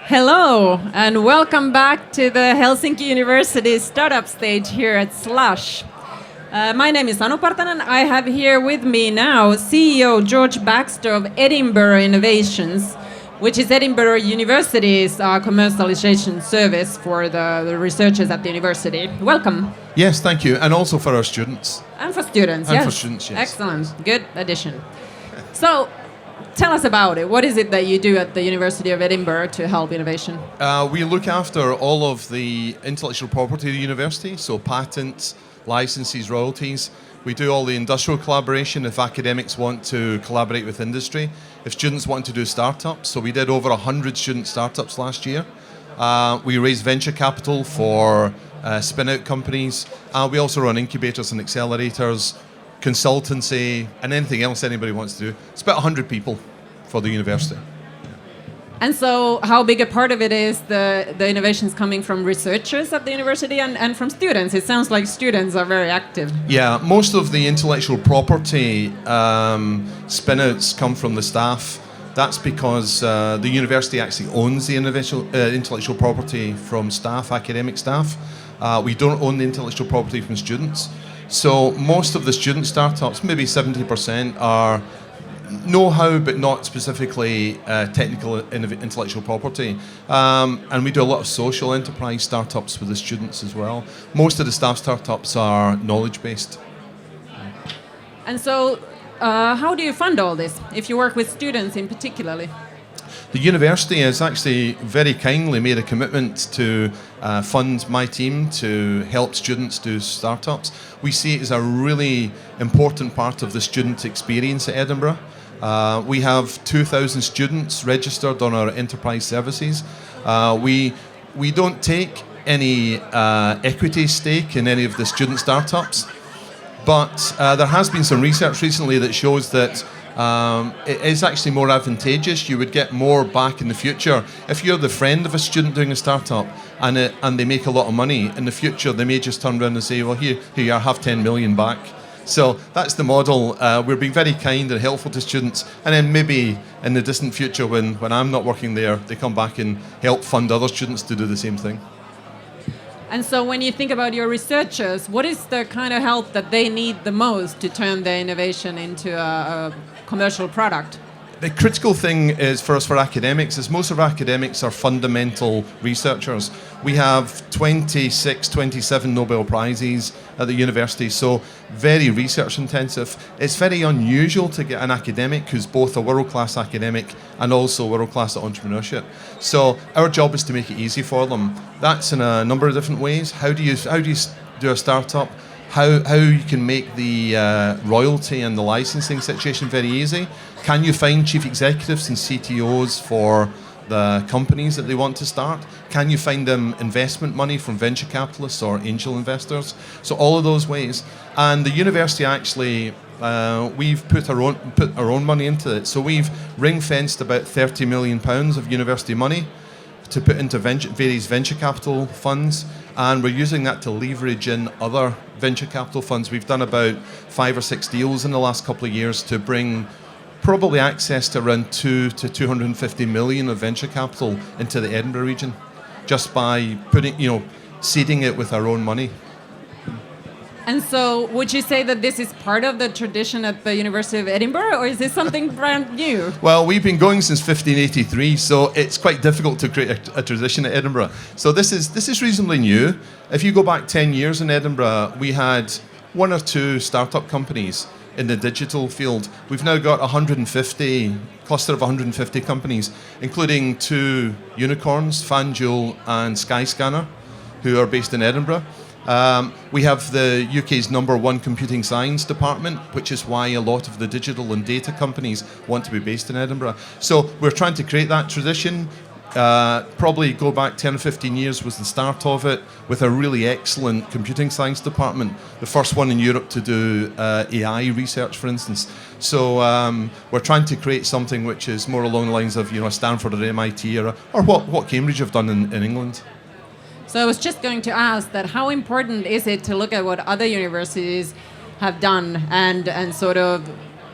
Hello, and welcome back to the Helsinki University startup stage here at Slush. My name is Anu Partanen. I have here with me now CEO George Baxter of Edinburgh Innovations, which is Edinburgh University's commercialization service for the researchers at the university. Welcome. Yes, thank you. And also for our students. And for students, and yes. for students, yes. Excellent. Good addition. So, tell us about it. What is it that you do at the University of Edinburgh to help innovation? We look after all of the intellectual property of the university, so patents, licenses, royalties. We do all the industrial collaboration if academics want to collaborate with industry. If students want to do startups, so we did over 100 student startups last year. We raised venture capital for spin-out companies. We also run incubators and accelerators, consultancy, and anything else anybody wants to do. It's about 100 people for the university. And so how big a part of it is the innovations coming from researchers at the university and from students? It sounds like students are very active. Yeah, most of the intellectual property spin-outs come from the staff. That's because the university actually owns the intellectual property from staff, academic staff. We don't own the intellectual property from students. So most of the student startups, maybe 70%, are know-how but not specifically technical intellectual property. And we do a lot of social enterprise startups with the students as well. Most of the staff startups are knowledge-based. And so how do you fund all this, if you work with students in particularly? The university has actually very kindly made a commitment to fund my team to help students do startups. We see it as a really important part of the student experience at Edinburgh. We have 2,000 students registered on our enterprise services. We don't take any equity stake in any of the student startups, but there has been some research recently that shows that it is actually more advantageous. You would get more back in the future. If you're the friend of a student doing a startup and they make a lot of money, in the future they may just turn around and say, well, here you are, have 10 million back. So that's the model. We're being very kind and helpful to students, and then maybe in the distant future when I'm not working there, they come back and help fund other students to do the same thing. And so when you think about your researchers, what is the kind of help that they need the most to turn their innovation into a commercial product? The critical thing is for us, for academics, is most of our academics are fundamental researchers. We have 26, 27 Nobel Prizes at the university, so very research intensive. It's very unusual to get an academic who's both a world-class academic and also world-class at entrepreneurship. So our job is to make it easy for them. That's in a number of different ways. How do you do a startup? How you can make the royalty and the licensing situation very easy. Can you find chief executives and CTOs for the companies that they want to start? Can you find them investment money from venture capitalists or angel investors? So all of those ways. And the university actually, we've put our own money into it. So we've ring-fenced about £30 million of university money to put into various venture capital funds, and we're using that to leverage in other venture capital funds. We've done about 5 or 6 deals in the last couple of years to bring probably access to around 2 to 250 million of venture capital into the Edinburgh region, just by seeding it with our own money. And so would you say that this is part of the tradition at the University of Edinburgh, or is this something brand new? Well, we've been going since 1583, so it's quite difficult to create a tradition at Edinburgh. So this is reasonably new. If you go back 10 years in Edinburgh, we had 1 or 2 startup companies in the digital field. We've now got cluster of 150 companies, including 2 unicorns, FanDuel and Skyscanner, who are based in Edinburgh. We have the UK's #1 computing science department, which is why a lot of the digital and data companies want to be based in Edinburgh. So we're trying to create that tradition. Probably go back 10 or 15 years was the start of it, with a really excellent computing science department, the first one in Europe to do AI research, for instance. So we're trying to create something which is more along the lines of Stanford or MIT or what Cambridge have done in England. So I was just going to ask that how important is it to look at what other universities have done and sort of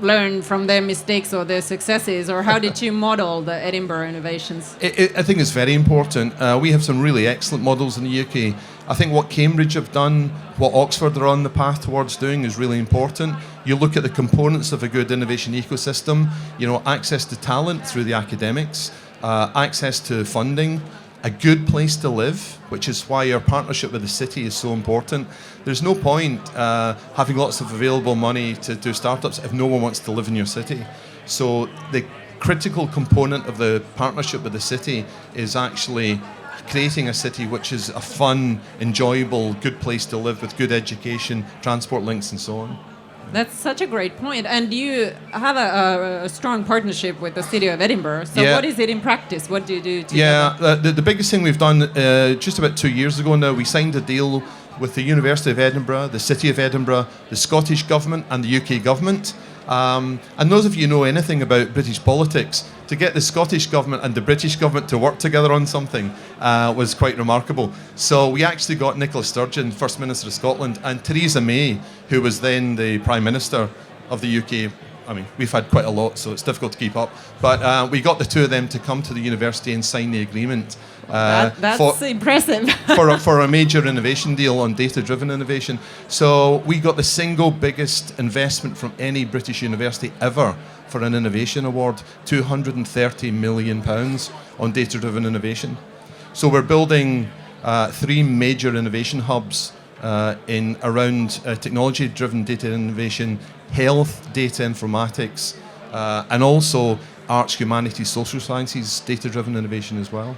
learn from their mistakes or their successes, or how did you model the Edinburgh innovations? I think it's very important. We have some really excellent models in the UK. I think what Cambridge have done, what Oxford are on the path towards doing is really important. You look at the components of a good innovation ecosystem, access to talent through the academics, access to funding, a good place to live, which is why our partnership with the city is so important. There's no point having lots of available money to do startups if no one wants to live in your city. So the critical component of the partnership with the city is actually creating a city which is a fun, enjoyable, good place to live with good education, transport links and so on. That's such a great point. And you have a strong partnership with the city of Edinburgh. So what is it in practice? What do you do together? Yeah, the biggest thing we've done just about 2 years ago now, we signed a deal with the University of Edinburgh, the City of Edinburgh, the Scottish Government and the UK Government. And those of you who know anything about British politics, to get the Scottish Government and the British Government to work together on something was quite remarkable. So we actually got Nicola Sturgeon, First Minister of Scotland, and Theresa May, who was then the Prime Minister of the UK. I mean, we've had quite a lot, so it's difficult to keep up. But we got the two of them to come to the university and sign the agreement. That's impressive. for a major innovation deal on data-driven innovation. So we got the single biggest investment from any British university ever for an innovation award, £230 million on data-driven innovation. So we're building 3 major innovation hubs in around technology-driven data innovation, health, data informatics, and also arts, humanities, social sciences, data-driven innovation as well.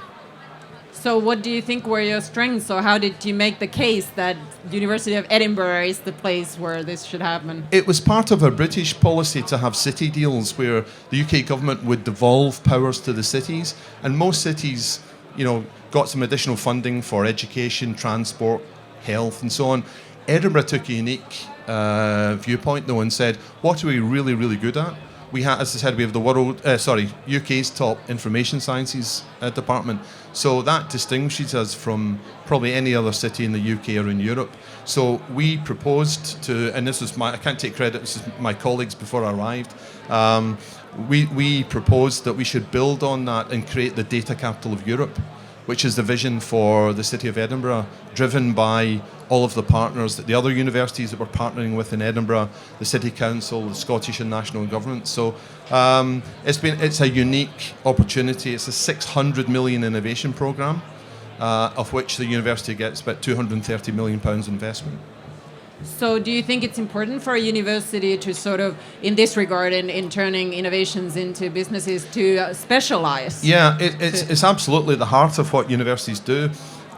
So what do you think were your strengths, or how did you make the case that the University of Edinburgh is the place where this should happen? It was part of a British policy to have city deals where the UK government would devolve powers to the cities, and most cities, got some additional funding for education, transport, health and so on. Edinburgh took a unique viewpoint though and said, what are we really, really good at? We have, as I said, we have the UK's top information sciences department. So that distinguishes us from probably any other city in the UK or in Europe. So we proposed to, and this was I can't take credit, this is my colleagues before I arrived. We proposed that we should build on that and create the data capital of Europe, which is the vision for the City of Edinburgh, driven by all of the partners, the other universities that we're partnering with in Edinburgh, the City Council, the Scottish and national government. So it's a unique opportunity. It's a 600 million innovation programme, of which the university gets about £230 million investment. So do you think it's important for a university to sort of, in this regard, in turning innovations into businesses, to specialise? Yeah, it's absolutely the heart of what universities do.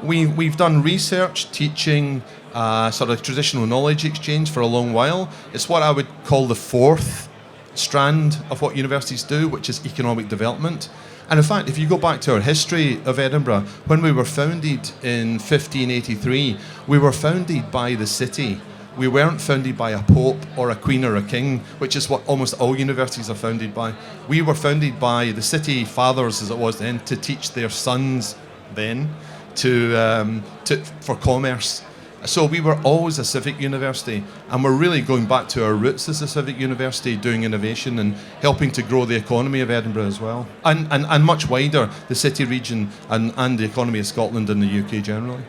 We've done research, teaching, sort of traditional knowledge exchange for a long while. It's what I would call the fourth strand of what universities do, which is economic development. And in fact, if you go back to our history of Edinburgh, when we were founded in 1583, we were founded by the city. We weren't founded by a pope or a queen or a king, which is what almost all universities are founded by. We were founded by the city fathers, as it was then, to teach their sons then for commerce. So we were always a civic university, and we're really going back to our roots as a civic university, doing innovation and helping to grow the economy of Edinburgh as well, and much wider, the city region and the economy of Scotland and the UK generally.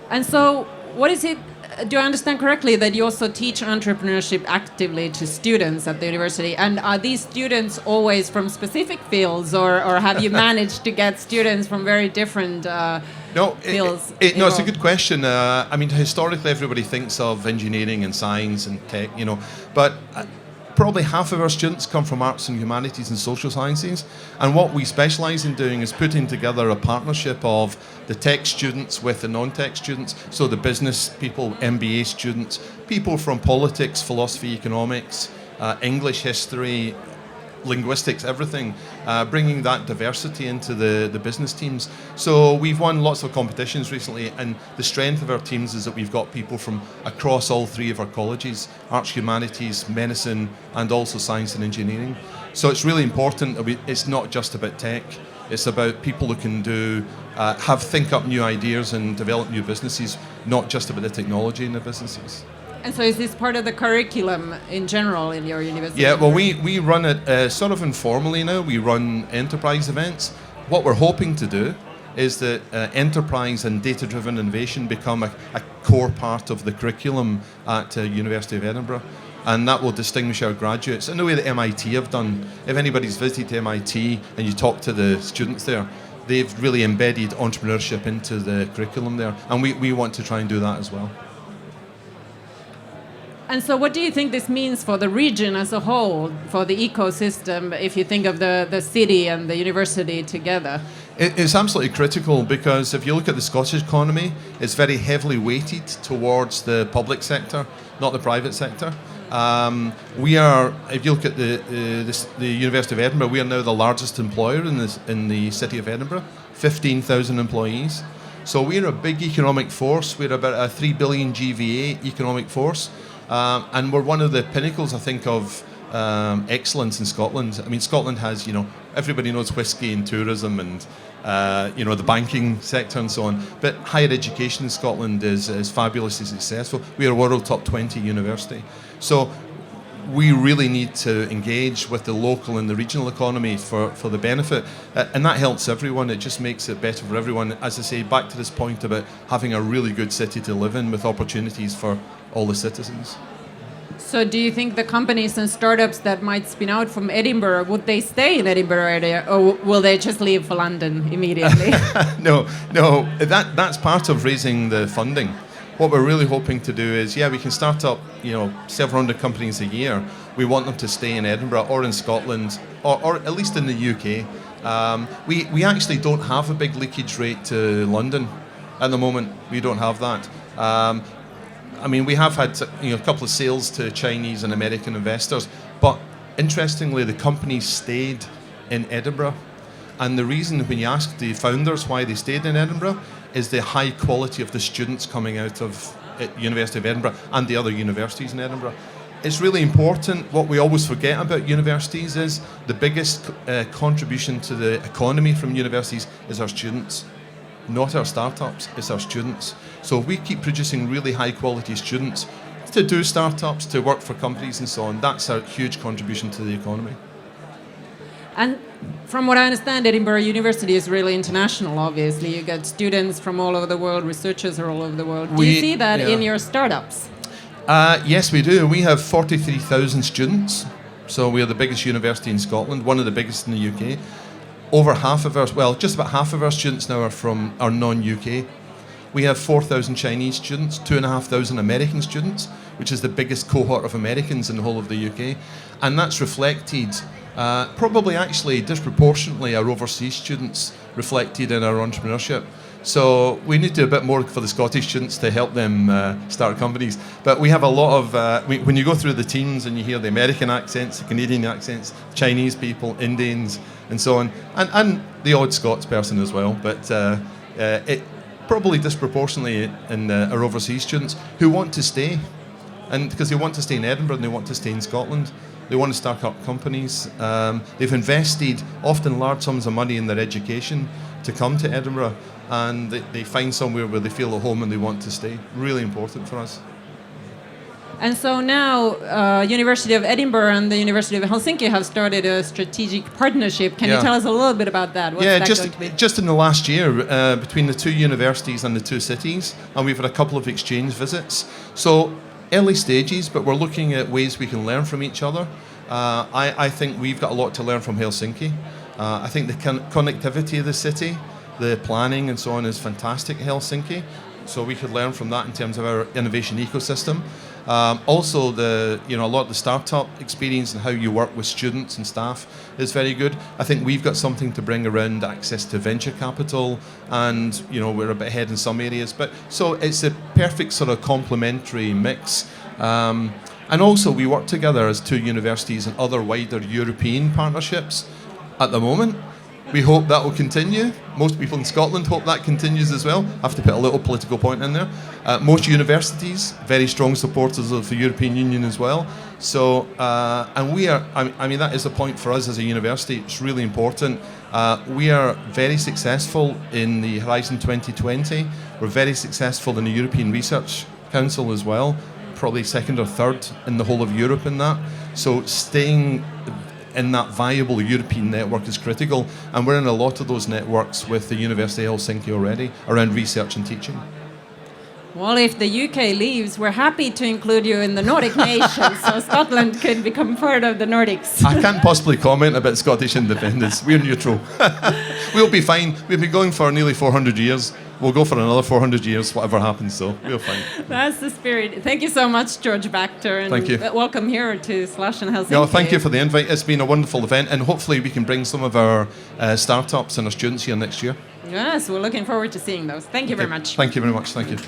And so what is it, do I understand correctly that you also teach entrepreneurship actively to students at the university? And are these students always from specific fields, or have you managed to get students from very different fields? No, it's a good question. I mean, historically, everybody thinks of engineering and science and tech, but probably half of our students come from arts and humanities and social sciences. And what we specialise in doing is putting together a partnership of the tech students with the non-tech students, so the business people, MBA students, people from politics, philosophy, economics, English, history, linguistics, everything, bringing that diversity into the business teams. So we've won lots of competitions recently, and the strength of our teams is that we've got people from across all 3 of our colleges, arts, humanities, medicine, and also science and engineering. So it's really important that it's not just about tech, it's about people who can think up new ideas and develop new businesses, not just about the technology in the businesses. And so is this part of the curriculum in general in your university? Yeah, well, we run it sort of informally now. We run enterprise events. What we're hoping to do is that enterprise and data-driven innovation become a core part of the curriculum at University of Edinburgh. And that will distinguish our graduates in the way that MIT have done. If anybody's visited MIT and you talk to the students there, they've really embedded entrepreneurship into the curriculum there. And we want to try and do that as well. And so what do you think this means for the region as a whole, for the ecosystem, if you think of the city and the university together? It's absolutely critical, because if you look at the Scottish economy, it's very heavily weighted towards the public sector, not the private sector. We are, if you look at the University of Edinburgh, we are now the largest employer in the city of Edinburgh, 15,000 employees. So we're a big economic force. We're about a 3 billion GVA economic force. And we're one of the pinnacles, I think, of excellence in Scotland. I mean, Scotland has, everybody knows whisky and tourism and, the banking sector and so on. But higher education in Scotland is fabulously successful. We are a world top 20 university. So we really need to engage with the local and the regional economy for the benefit. And that helps everyone. It just makes it better for everyone. As I say, back to this point about having a really good city to live in with opportunities for all the citizens. So do you think the companies and startups that might spin out from Edinburgh, would they stay in Edinburgh area, or will they just leave for London immediately? No, that's part of raising the funding. What we're really hoping to do is, we can start up, several hundred companies a year. We want them to stay in Edinburgh or in Scotland, or at least in the UK. We actually don't have a big leakage rate to London at the moment. We don't have that. We have had a couple of sales to Chinese and American investors, but interestingly, the companies stayed in Edinburgh. And the reason, when you ask the founders why they stayed in Edinburgh, is the high quality of the students coming out of University of Edinburgh and the other universities in Edinburgh. It's really important. What we always forget about universities is the biggest contribution to the economy from universities is our students. Not our startups, it's our students. So if we keep producing really high quality students to do startups, to work for companies and so on, that's a huge contribution to the economy. And from what I understand, Edinburgh University is really international, obviously. You get students from all over the world, researchers are all over the world. Do you see that in your startups? Yes, we do. We have 43,000 students. So we are the biggest university in Scotland, one of the biggest in the UK. Just about half of our students now are non-UK. We have 4,000 Chinese students, 2,500 American students, which is the biggest cohort of Americans in the whole of the UK. And that's reflected, probably actually disproportionately, our overseas students reflected in our entrepreneurship. So we need to do a bit more for the Scottish students to help them start companies. But we have a lot of, when you go through the teams and you hear the American accents, the Canadian accents, Chinese people, Indians, and so on, and the odd Scots person as well. But it probably disproportionately in our overseas students who want to stay. And because they want to stay in Edinburgh and they want to stay in Scotland. They want to start up companies. They've invested often large sums of money in their education to come to Edinburgh, and they find somewhere where they feel at home and they want to stay. Really important for us. And so now University of Edinburgh and the University of Helsinki have started a strategic partnership. Can you tell us a little bit about that? What's that going to be? Just in the last year, between the two universities and the two cities, and we've had a couple of exchange visits. So early stages, but we're looking at ways we can learn from each other. I think we've got a lot to learn from Helsinki. I think the connectivity of the city, the planning and so on is fantastic in Helsinki. So we could learn from that in terms of our innovation ecosystem. Also, a lot of the startup experience and how you work with students and staff is very good. I think we've got something to bring around access to venture capital, and we're a bit ahead in some areas. But so it's a perfect sort of complementary mix. And also we work together as two universities in other wider European partnerships at the moment. We hope that will continue. Most people in Scotland hope that continues as well. I have to put a little political point in there. Most universities, very strong supporters of the European Union as well. So, and we are, that is a point for us as a university. It's really important. We are very successful in the Horizon 2020. We're very successful in the European Research Council as well. probably second or third in the whole of Europe in that. So staying in that viable European network is critical, and we're in a lot of those networks with the University of Helsinki already around research and teaching. Well, if the UK leaves, we're happy to include you in the Nordic nations, so Scotland could become part of the Nordics. I can't possibly comment about Scottish independence. We're neutral. We'll be fine. We've been going for nearly 400 years. We'll go for another 400 years, whatever happens, so we're fine. That's the spirit. Thank you so much, George Baxter, and thank you. Welcome here to Slush and Helsinki. No, thank you for the invite. It's been a wonderful event, and hopefully we can bring some of our startups and our students here next year. Yes, we're looking forward to seeing those. Thank you very much. Thank you very much. Thank you.